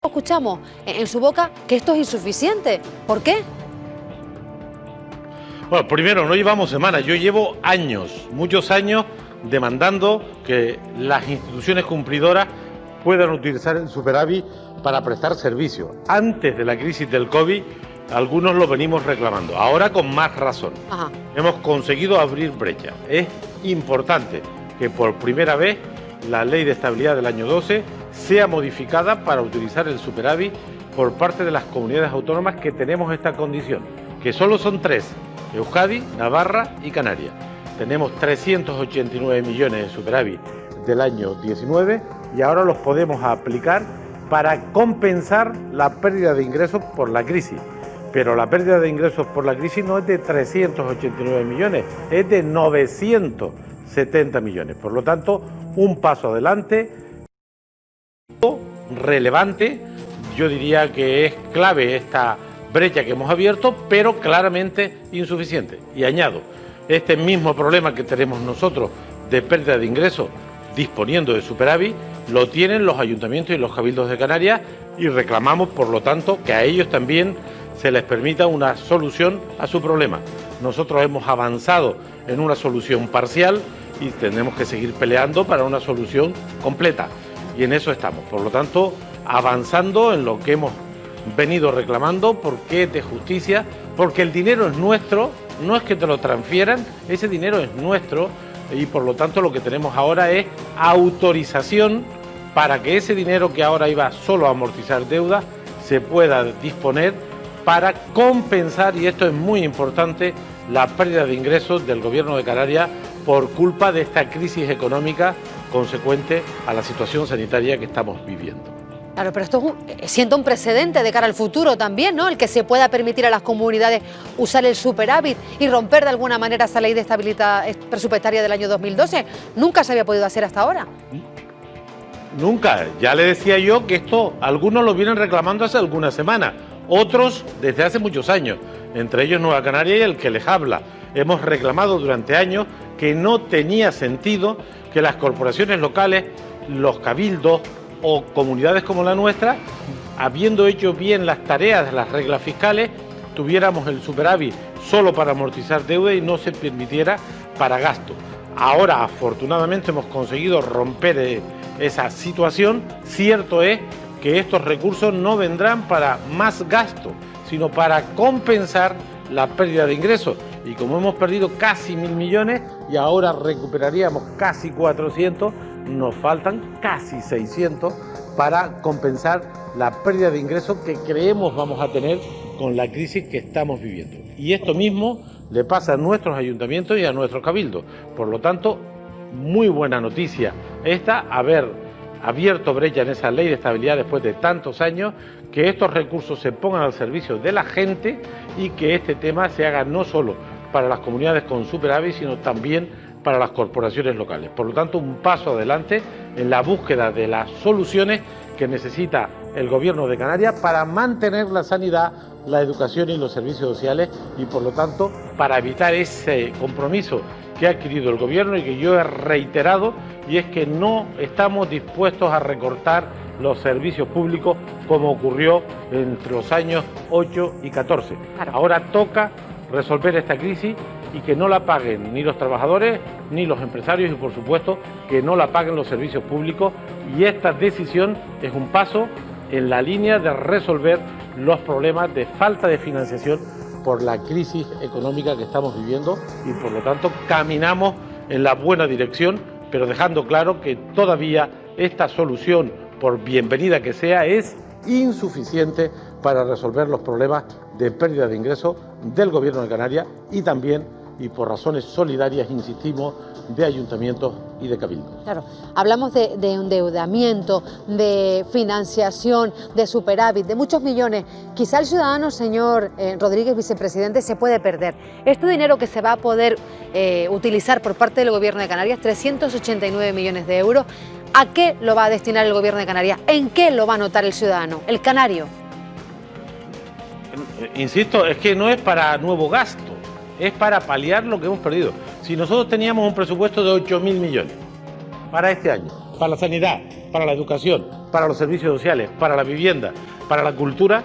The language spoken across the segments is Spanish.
Escuchamos en su boca que esto es insuficiente. ¿Por qué? Bueno, primero, no llevamos semanas, yo llevo años, muchos años, demandando que las instituciones cumplidoras puedan utilizar el superávit para prestar servicio. Antes de la crisis del COVID, algunos lo venimos reclamando, ahora con más razón. Ajá. Hemos conseguido abrir brecha. Es importante que por primera vez la Ley de Estabilidad del año 12 sea modificada para utilizar el superávit por parte de las comunidades autónomas que tenemos esta condición, que solo son tres: Euskadi, Navarra y Canarias. Tenemos 389 millones de superávit del año 19 y ahora los podemos aplicar para compensar la pérdida de ingresos por la crisis. Pero la pérdida de ingresos por la crisis no es de 389 millones, es de 970 millones. Por lo tanto, un paso adelante relevante. Yo diría que es clave esta brecha que hemos abierto, pero claramente insuficiente. Y añado, este mismo problema que tenemos nosotros de pérdida de ingresos disponiendo de superávit, lo tienen los ayuntamientos y los cabildos de Canarias, y reclamamos, por lo tanto, que a ellos también se les permita una solución a su problema. Nosotros hemos avanzado en una solución parcial y tenemos que seguir peleando para una solución completa. Y en eso estamos. Por lo tanto, avanzando en lo que hemos venido reclamando, porque es de justicia, porque el dinero es nuestro, no es que te lo transfieran, ese dinero es nuestro, y por lo tanto lo que tenemos ahora es autorización para que ese dinero que ahora iba solo a amortizar deuda se pueda disponer para compensar, y esto es muy importante, la pérdida de ingresos del Gobierno de Canarias por culpa de esta crisis económica consecuente a la situación sanitaria que estamos viviendo. Claro, pero esto sienta un precedente de cara al futuro también, ¿no? El que se pueda permitir a las comunidades usar el superávit y romper de alguna manera esa ley de estabilidad presupuestaria del año 2012. Nunca se había podido hacer hasta ahora. Nunca. Ya le decía yo que esto algunos lo vienen reclamando hace algunas semanas, otros desde hace muchos años, entre ellos Nueva Canaria y el que les habla. Hemos reclamado durante años que no tenía sentido que las corporaciones locales, los cabildos o comunidades como la nuestra, habiendo hecho bien las tareas de las reglas fiscales, tuviéramos el superávit solo para amortizar deuda y no se permitiera para gasto. Ahora, afortunadamente, hemos conseguido romper esa situación. Cierto es que estos recursos no vendrán para más gasto, sino para compensar la pérdida de ingresos. Y como hemos perdido casi 1.000 millones y ahora recuperaríamos casi 400, nos faltan casi 600 para compensar la pérdida de ingresos que creemos vamos a tener con la crisis que estamos viviendo. Y esto mismo le pasa a nuestros ayuntamientos y a nuestros cabildos. Por lo tanto, muy buena noticia esta, haber abierto brecha en esa ley de estabilidad después de tantos años, que estos recursos se pongan al servicio de la gente y que este tema se haga no solo para las comunidades con superávit, sino también para las corporaciones locales. Por lo tanto, un paso adelante en la búsqueda de las soluciones que necesita el Gobierno de Canarias para mantener la sanidad, la educación y los servicios sociales, y por lo tanto para evitar ese compromiso que ha adquirido el Gobierno y que yo he reiterado, y es que no estamos dispuestos a recortar los servicios públicos como ocurrió entre los años 8 y 14. Claro. Ahora toca resolver esta crisis y que no la paguen ni los trabajadores ni los empresarios, y por supuesto que no la paguen los servicios públicos, y esta decisión es un paso en la línea de resolver los problemas de falta de financiación por la crisis económica que estamos viviendo, y por lo tanto caminamos en la buena dirección, pero dejando claro que todavía esta solución, por bienvenida que sea, es insuficiente para resolver los problemas de pérdida de ingresos del Gobierno de Canarias y también, y por razones solidarias, insistimos, de ayuntamientos y de cabildos. Claro, hablamos de endeudamiento, de financiación, de superávit, de muchos millones. Quizá el ciudadano, señor Rodríguez, vicepresidente, se puede perder. Este dinero que se va a poder utilizar por parte del Gobierno de Canarias, 389 millones de euros, ¿a qué lo va a destinar el Gobierno de Canarias? ¿En qué lo va a notar el ciudadano, el canario? Insisto, es que no es para nuevo gasto, es para paliar lo que hemos perdido. Si nosotros teníamos un presupuesto de 8.000 millones para este año para la sanidad, para la educación, para los servicios sociales, para la vivienda, para la cultura,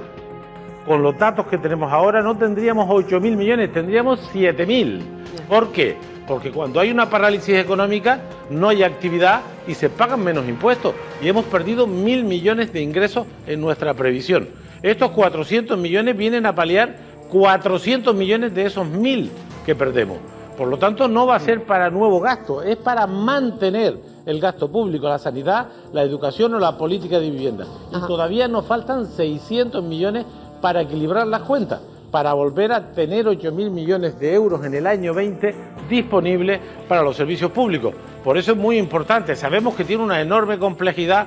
con los datos que tenemos ahora no tendríamos 8.000 millones, tendríamos 7.000. ¿Por qué? Porque cuando hay una parálisis económica no hay actividad y se pagan menos impuestos. Y hemos perdido 1.000 millones de ingresos en nuestra previsión. Estos 400 millones vienen a paliar 400 millones de esos 1.000 que perdemos. Por lo tanto, no va a ser para nuevo gasto, es para mantener el gasto público, la sanidad, la educación o la política de vivienda. Y todavía nos faltan 600 millones para equilibrar las cuentas, para volver a tener 8.000 millones de euros en el año 20 disponibles para los servicios públicos. Por eso es muy importante, sabemos que tiene una enorme complejidad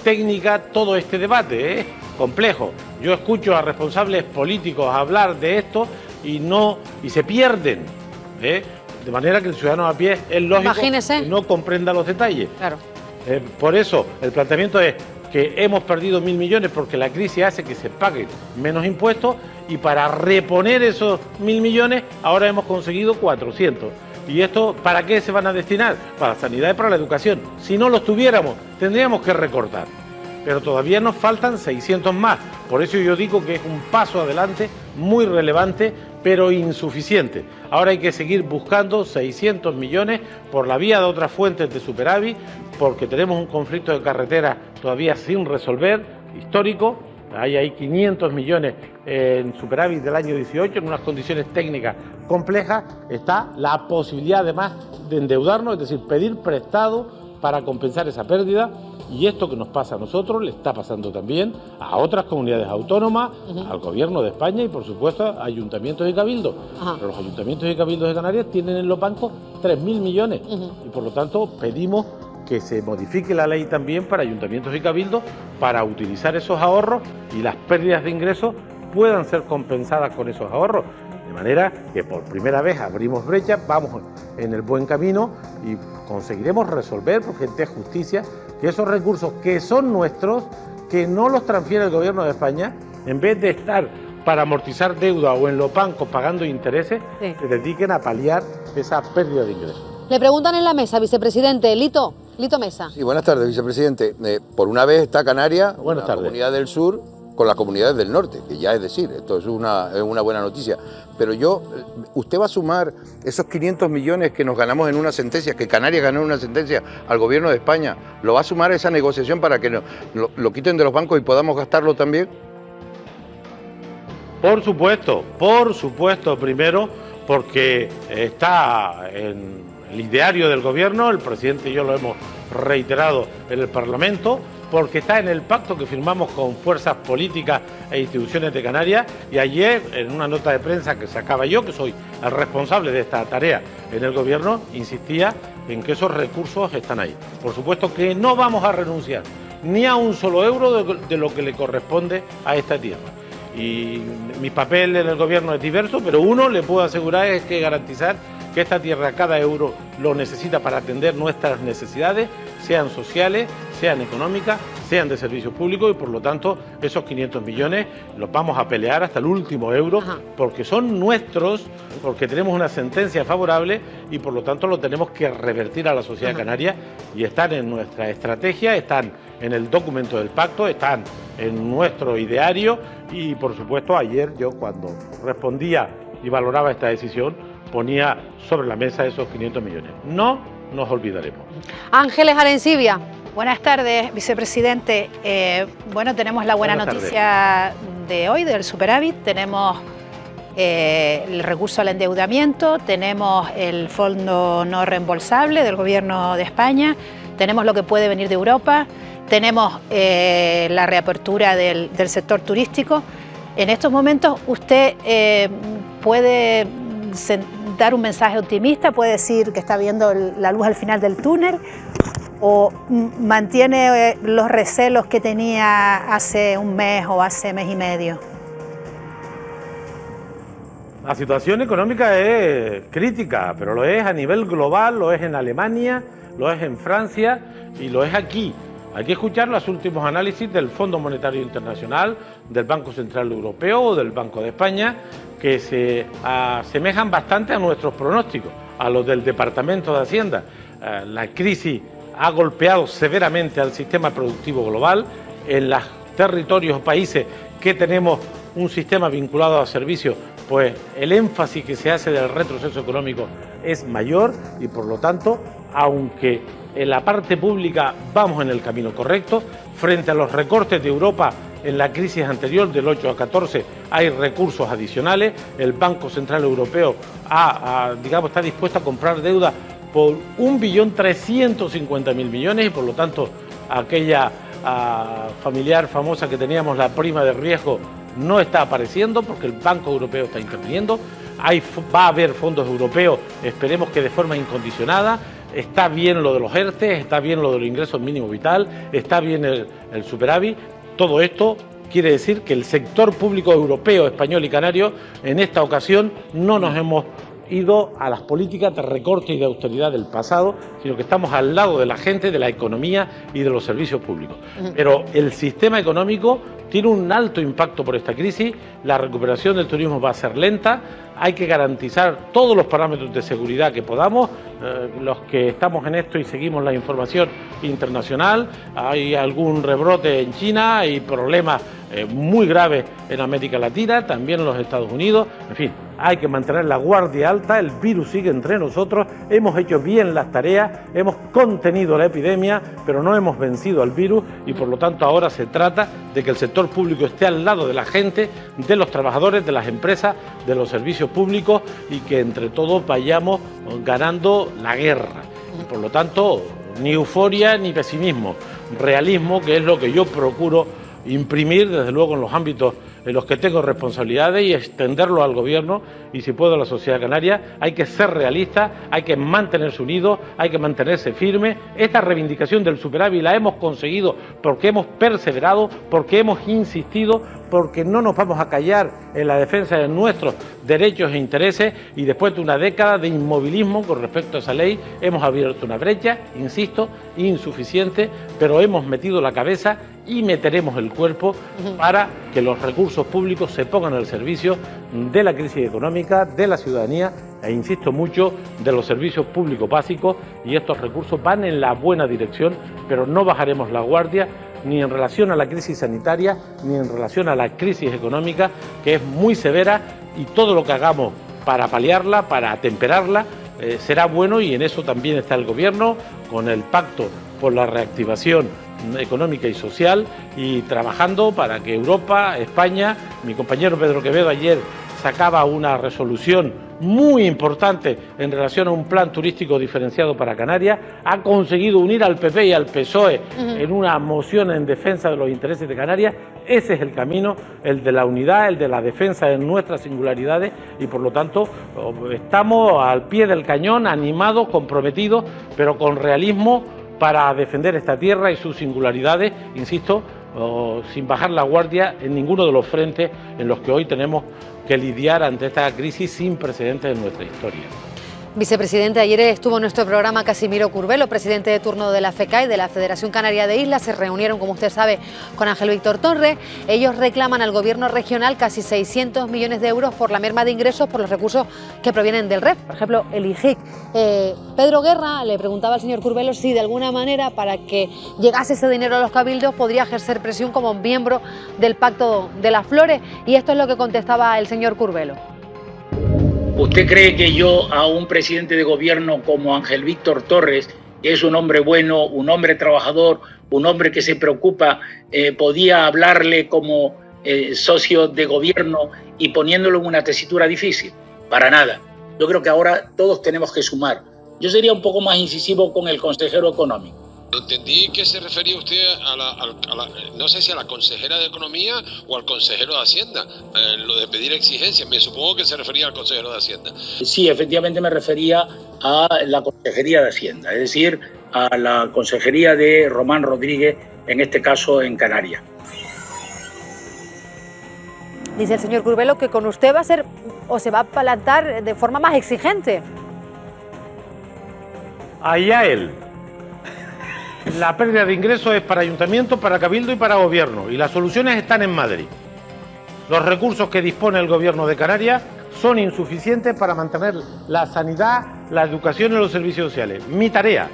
técnica todo este debate, es complejo. Yo escucho a responsables políticos hablar de esto y se pierden, de manera que el ciudadano a pie es lógico que no comprenda los detalles. Claro. Por eso el planteamiento es que hemos perdido 1.000 millones porque la crisis hace que se paguen menos impuestos y para reponer esos 1.000 millones ahora hemos conseguido 400. ¿Y esto para qué se van a destinar? Para la sanidad y para la educación. Si no los tuviéramos, tendríamos que recortar. Pero todavía nos faltan 600 más. Por eso yo digo que es un paso adelante muy relevante, pero insuficiente. Ahora hay que seguir buscando 600 millones por la vía de otras fuentes de superávit, porque tenemos un conflicto de carretera todavía sin resolver, histórico. Hay 500 millones en superávit del año 18, en unas condiciones técnicas complejas. Está la posibilidad además de endeudarnos, es decir, pedir prestado para compensar esa pérdida. Y esto que nos pasa a nosotros le está pasando también a otras comunidades autónomas, al Gobierno de España y, por supuesto, a ayuntamientos y cabildos. Pero los ayuntamientos y cabildos de Canarias tienen en los bancos 3.000 millones y, por lo tanto, pedimos que se modifique la ley también para ayuntamientos y cabildos para utilizar esos ahorros y las pérdidas de ingresos puedan ser compensadas con esos ahorros. De manera que por primera vez abrimos brechas, vamos en el buen camino y conseguiremos resolver por gente de justicia que esos recursos que son nuestros, que no los transfiere el Gobierno de España, en vez de estar para amortizar deuda o en los bancos pagando intereses, se dediquen a paliar esa pérdida de ingresos. Le preguntan en la mesa, vicepresidente, Lito Mesa. Sí, buenas tardes, vicepresidente. Por una vez está Canarias, la comunidad del sur, con las comunidades del norte, que ya es decir, esto es una buena noticia. Pero usted va a sumar esos 500 millones que nos ganamos en una sentencia, que Canarias ganó en una sentencia al Gobierno de España, ¿lo va a sumar a esa negociación para que lo quiten de los bancos y podamos gastarlo también? Por supuesto, primero porque está en el ideario del Gobierno, el presidente y yo lo hemos reiterado en el Parlamento, porque está en el pacto que firmamos con fuerzas políticas e instituciones de Canarias, y ayer en una nota de prensa que sacaba yo, que soy el responsable de esta tarea en el Gobierno, insistía en que esos recursos están ahí. Por supuesto que no vamos a renunciar ni a un solo euro de lo que le corresponde a esta tierra. Y mi papel en el Gobierno es diverso, pero uno le puedo asegurar es que garantizar que esta tierra, cada euro, lo necesita para atender nuestras necesidades, sean sociales, sean económicas, sean de servicios públicos, y por lo tanto esos 500 millones los vamos a pelear hasta el último euro, porque son nuestros, porque tenemos una sentencia favorable y por lo tanto lo tenemos que revertir a la sociedad canaria, y están en nuestra estrategia, están en el documento del pacto, están en nuestro ideario, y por supuesto ayer yo, cuando respondía y valoraba esta decisión, ponía sobre la mesa esos 500 millones. No nos olvidaremos. Ángeles Arencibia. Buenas tardes, vicepresidente. Bueno, tenemos la buena noticia de hoy del superávit, tenemos el recurso al endeudamiento, tenemos el fondo no reembolsable del Gobierno de España, tenemos lo que puede venir de Europa, tenemos la reapertura del sector turístico. En estos momentos usted puede dar un mensaje optimista, puede decir que está viendo la luz al final del túnel, o mantiene los recelos que tenía hace un mes o hace mes y medio. La situación económica es crítica, pero lo es a nivel global, lo es en Alemania, lo es en Francia y lo es aquí. Hay que escuchar los últimos análisis del Fondo Monetario Internacional, del Banco Central Europeo o del Banco de España, que se asemejan bastante a nuestros pronósticos, a los del Departamento de Hacienda. La crisis ha golpeado severamente al sistema productivo global. En los territorios o países que tenemos un sistema vinculado a servicios, pues el énfasis que se hace del retroceso económico es mayor y por lo tanto, aunque en la parte pública vamos en el camino correcto, frente a los recortes de Europa en la crisis anterior del 8 a 14 hay recursos adicionales. El Banco Central Europeo está dispuesto a comprar deuda por 1.350.000 millones y por lo tanto aquella familiar famosa que teníamos, la prima de riesgo, no está apareciendo porque el Banco Europeo está interviniendo. Va a haber fondos europeos, esperemos que de forma incondicionada. Está bien lo de los ERTE, está bien lo de los ingresos mínimos vital, está bien el superávit. Todo esto quiere decir que el sector público europeo, español y canario, en esta ocasión no nos hemos ido a las políticas de recorte y de austeridad del pasado, sino que estamos al lado de la gente, de la economía y de los servicios públicos. Pero el sistema económico tiene un alto impacto por esta crisis, la recuperación del turismo va a ser lenta, hay que garantizar todos los parámetros de seguridad que podamos, los que estamos en esto y seguimos la información internacional, hay algún rebrote en China, hay problemas muy graves en América Latina, también en los Estados Unidos, en fin, hay que mantener la guardia alta, el virus sigue entre nosotros, hemos hecho bien las tareas, hemos contenido la epidemia, pero no hemos vencido al virus y por lo tanto ahora se trata de que el sector público esté al lado de la gente, de los trabajadores, de las empresas, de los servicios públicos y que entre todos vayamos ganando la guerra. Y por lo tanto, ni euforia ni pesimismo, realismo, que es lo que yo procuro imprimir desde luego en los ámbitos en los que tengo responsabilidades y extenderlo al gobierno y si puedo a la sociedad canaria. Hay que ser realistas, hay que mantenerse unidos, hay que mantenerse firmes. Esta reivindicación del superávit la hemos conseguido porque hemos perseverado, porque hemos insistido, porque no nos vamos a callar en la defensa de nuestros derechos e intereses y después de una década de inmovilismo con respecto a esa ley hemos abierto una brecha, insisto, insuficiente, pero hemos metido la cabeza y meteremos el cuerpo para que los recursos públicos se pongan al servicio de la crisis económica, de la ciudadanía e insisto mucho, de los servicios públicos básicos y estos recursos van en la buena dirección, pero no bajaremos la guardia ni en relación a la crisis sanitaria, ni en relación a la crisis económica, que es muy severa y todo lo que hagamos para paliarla, para atemperarla, será bueno y en eso también está el Gobierno, con el Pacto por la Reactivación Económica y Social y trabajando para que Europa, España, mi compañero Pedro Quevedo ayer sacaba una resolución muy importante en relación a un plan turístico diferenciado para Canarias, ha conseguido unir al PP y al PSOE en una moción en defensa de los intereses de Canarias. Ese es el camino, el de la unidad, el de la defensa de nuestras singularidades y por lo tanto estamos al pie del cañón, animados, comprometidos, pero con realismo para defender esta tierra y sus singularidades, insisto, sin bajar la guardia en ninguno de los frentes en los que hoy tenemos que lidiar ante esta crisis sin precedentes en nuestra historia. Vicepresidente, ayer estuvo en nuestro programa Casimiro Curbelo, presidente de turno de la FECAI, de la Federación Canaria de Islas. Se reunieron, como usted sabe, con Ángel Víctor Torres. Ellos reclaman al gobierno regional casi 600 millones de euros por la merma de ingresos por los recursos que provienen del REF, por ejemplo, el IGIC. Pedro Guerra le preguntaba al señor Curbelo si de alguna manera, para que llegase ese dinero a los cabildos, podría ejercer presión como miembro del Pacto de las Flores. Y esto es lo que contestaba el señor Curbelo. ¿Usted cree que yo a un presidente de gobierno como Ángel Víctor Torres, que es un hombre bueno, un hombre trabajador, un hombre que se preocupa, podía hablarle como socio de gobierno y poniéndolo en una tesitura difícil? Para nada. Yo creo que ahora todos tenemos que sumar. Yo sería un poco más incisivo con el consejero económico. Entendí que se refería usted no sé si a la consejera de Economía o al consejero de Hacienda, lo de pedir exigencias, me supongo que se refería al consejero de Hacienda. Sí, efectivamente me refería a la consejería de Hacienda, es decir, a la consejería de Román Rodríguez, en este caso en Canarias. Dice el señor Curbelo que con usted va a ser o se va a plantar de forma más exigente. Allá él. La pérdida de ingresos es para ayuntamiento, para cabildo y para gobierno y las soluciones están en Madrid. Los recursos que dispone el gobierno de Canarias son insuficientes para mantener la sanidad, la educación y los servicios sociales. Mi tarea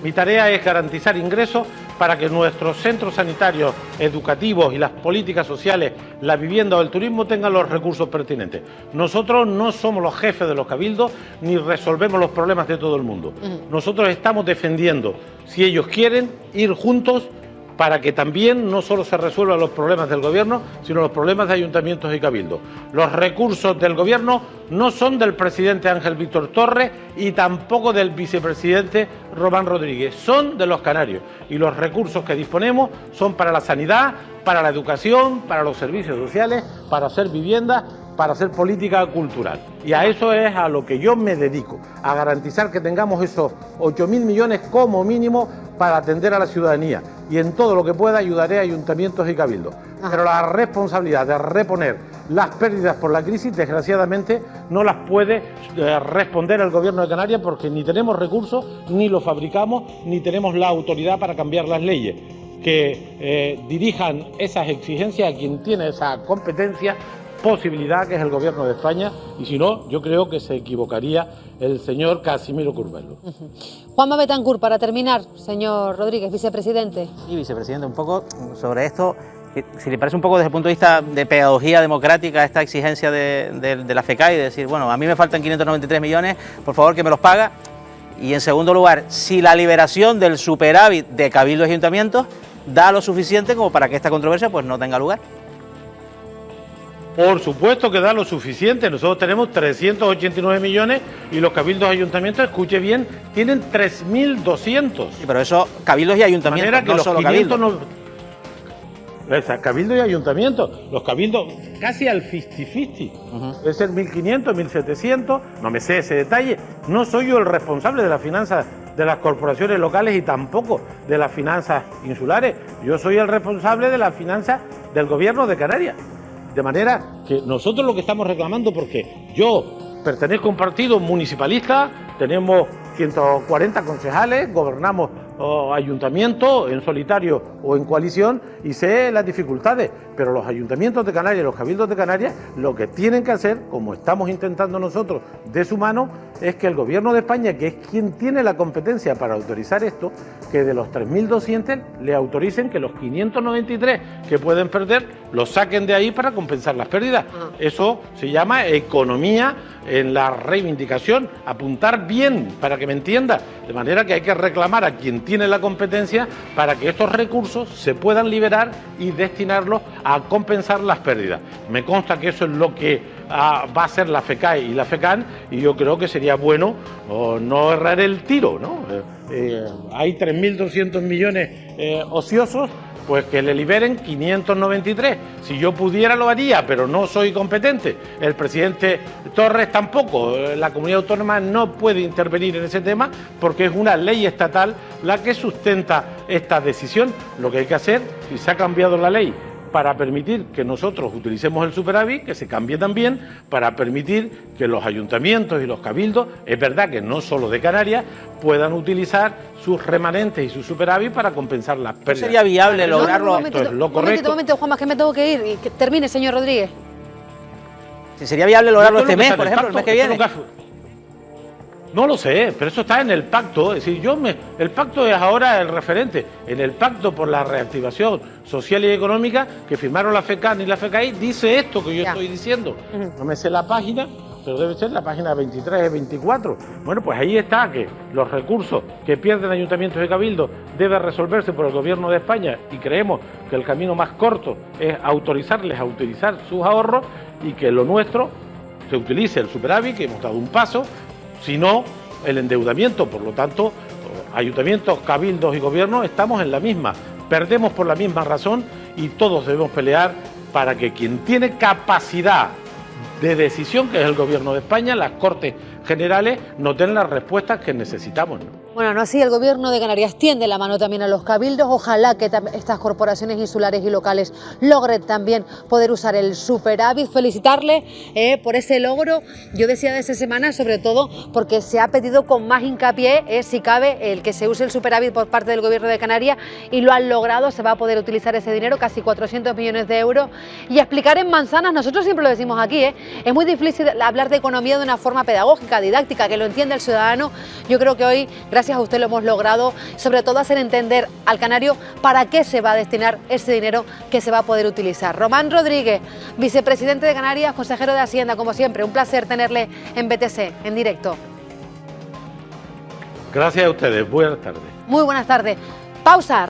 Mi tarea es garantizar ingresos para que nuestros centros sanitarios, educativos y las políticas sociales, la vivienda o el turismo tengan los recursos pertinentes. Nosotros no somos los jefes de los cabildos ni resolvemos los problemas de todo el mundo. Nosotros estamos defendiendo, si ellos quieren, ir juntos para que también no solo se resuelvan los problemas del gobierno, sino los problemas de ayuntamientos y cabildos. Los recursos del gobierno no son del presidente Ángel Víctor Torres y tampoco del vicepresidente Román Rodríguez, son de los canarios. Y los recursos que disponemos son para la sanidad, para la educación, para los servicios sociales, para hacer viviendas, para hacer política cultural. Y a eso es a lo que yo me dedico, a garantizar que tengamos esos 8.000 millones como mínimo para atender a la ciudadanía. Y en todo lo que pueda ayudaré a ayuntamientos y cabildos. Pero la responsabilidad de reponer las pérdidas por la crisis, desgraciadamente, no las puede responder el Gobierno de Canarias porque ni tenemos recursos, ni los fabricamos, ni tenemos la autoridad para cambiar las leyes. Que dirijan esas exigencias a quien tiene esa competencia, posibilidad, que es el Gobierno de España, y si no, yo creo que se equivocaría el señor Casimiro Curbelo. Juanma Betancur, para terminar, señor Rodríguez, vicepresidente. Y vicepresidente, un poco sobre esto, si le parece un poco desde el punto de vista de pedagogía democrática esta exigencia de la FECAI, de decir, bueno, a mí me faltan 593 millones, por favor que me los paga. Y en segundo lugar, si la liberación del superávit de cabildos y ayuntamientos da lo suficiente como para que esta controversia pues no tenga lugar. Por supuesto que da lo suficiente. Nosotros tenemos 389 millones y los cabildos y ayuntamientos, escuche bien, tienen 3.200. Sí, pero eso, cabildos y ayuntamientos, de manera que no los solo 500 cabildos. Cabildos y ayuntamientos. Los cabildos casi al 50-50. Debe ser 1.500, 1.700, no me sé ese detalle. No soy yo el responsable de las finanzas de las corporaciones locales y tampoco de las finanzas insulares. Yo soy el responsable de las finanzas del Gobierno de Canarias. De manera que nosotros lo que estamos reclamando, porque yo pertenezco a un partido municipalista, tenemos 140 concejales, gobernamos ayuntamientos en solitario o en coalición y sé las dificultades, pero los ayuntamientos de Canarias, los cabildos de Canarias, lo que tienen que hacer, como estamos intentando nosotros de su mano, es que el Gobierno de España, que es quien tiene la competencia para autorizar esto, que de los 3.200 le autoricen que los 593 que pueden perder los saquen de ahí para compensar las pérdidas. Eso se llama economía en la reivindicación, apuntar bien para que me entienda, de manera que hay que reclamar a quien tiene la competencia para que estos recursos se puedan liberar y destinarlos a compensar las pérdidas. Me consta que eso es lo que va a hacer la FECAI y la FECAN y yo creo que sería bueno no errar el tiro, ¿no? Hay 3.200 millones ociosos, pues que le liberen 593. Si yo pudiera lo haría, pero no soy competente. El presidente Torres tampoco. La comunidad autónoma no puede intervenir en ese tema porque es una ley estatal la que sustenta esta decisión. Lo que hay que hacer, si se ha cambiado la ley para permitir que nosotros utilicemos el superávit, que se cambie también para permitir que los ayuntamientos y los cabildos, es verdad que no solo de Canarias, puedan utilizar sus remanentes y su superávit para compensar las pérdidas. ¿No sería viable lograrlo? Esto es lo correcto. Un momento, Juanma, que me tengo que ir y que termine, señor Rodríguez. Si sería viable lograrlo este mes, por ejemplo, el mes que viene. No lo sé, pero eso está en el pacto. Es decir, el pacto es ahora el referente. En el pacto por la reactivación social y económica que firmaron la FECAN y la FECAI dice esto que yo estoy diciendo. No me sé la página, pero debe ser la página 23 y 24. Bueno, pues ahí está, que los recursos que pierden ayuntamientos y cabildos deben resolverse por el Gobierno de España y creemos que el camino más corto es autorizarles a utilizar sus ahorros y que lo nuestro se utilice el superávit, que hemos dado un paso, sino el endeudamiento. Por lo tanto, ayuntamientos, cabildos y gobiernos estamos en la misma, perdemos por la misma razón y todos debemos pelear para que quien tiene capacidad de decisión, que es el Gobierno de España, las Cortes Generales, nos den las respuestas que necesitamos, ¿no? Bueno, no así, el Gobierno de Canarias tiende la mano también a los cabildos. Ojalá que estas corporaciones insulares y locales logren también poder usar el superávit. Felicitarle por ese logro. Yo decía de esta semana, sobre todo porque se ha pedido con más hincapié, si cabe, el que se use el superávit por parte del Gobierno de Canarias y lo han logrado. Se va a poder utilizar ese dinero, casi 400 millones de euros. Y explicar en manzanas, nosotros siempre lo decimos aquí, es muy difícil hablar de economía de una forma pedagógica, didáctica, que lo entienda el ciudadano. Yo creo que hoy, gracias gracias a usted lo hemos logrado, sobre todo hacer entender al canario para qué se va a destinar ese dinero que se va a poder utilizar. Román Rodríguez, vicepresidente de Canarias, consejero de Hacienda, como siempre, un placer tenerle en BTC, en directo. Gracias a ustedes, buenas tardes. Muy buenas tardes. Pausa.